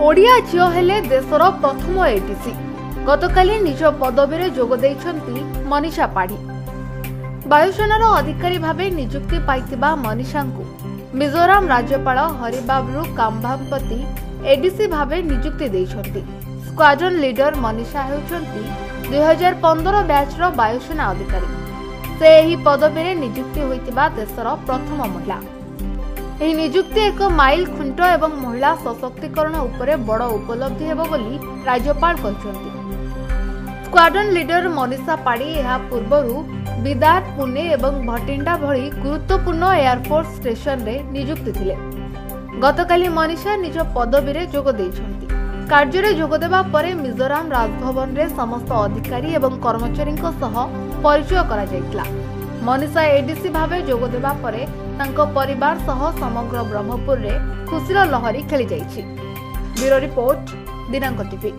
ओडिया झील हेले देशर प्रथम एडीसी गतकाली निज पदवी जोग देइछंती मनीषा पाढ़ी। वायुसेनार अधिकारी भावे नियुक्ति पाइतिबा मनीषा को मिजोराम राज्यपाल हरिबाबू काम्भापति एडीसी भावे नियुक्ति देइछंती। स्क्वाड्रन लीडर मनीषा हेउछंती 2015 बैचर वायुसेना अधिकारी। से एही पदवी रे नियुक्ति होइतिबा देशर प्रथम महिला। एही नियुक्ति एक माइल खुंट एवं महिला सशक्तिकरण उपरे बड़ उपलब्धि हेबो बोली राज्यपाल कहछंती। स्क्वाड्रन लीडर मनीषा पाढ़ी एहा पूर्वरु बिदार, पुणे एवं भटिंडा भली गुरुत्वपूर्ण एयरफोर्स स्टेशन रे नियुक्ति थिले। गतकाली मनीषा निज पदवी रे जोग देइछंती। कार्य रे जोग देबा परे मिजोराम राजभवन रे समस्त अधिकारी एवं कर्मचारी सह परिचय करा जायतिला। मनीषा एडीसी भावे जोग देबा परे तांको परिवार सह समग्र ब्रह्मपुर रे खुशीर लहरी खेली जाइछि। ब्यूरो रिपोर्ट, दिनांक टीवी।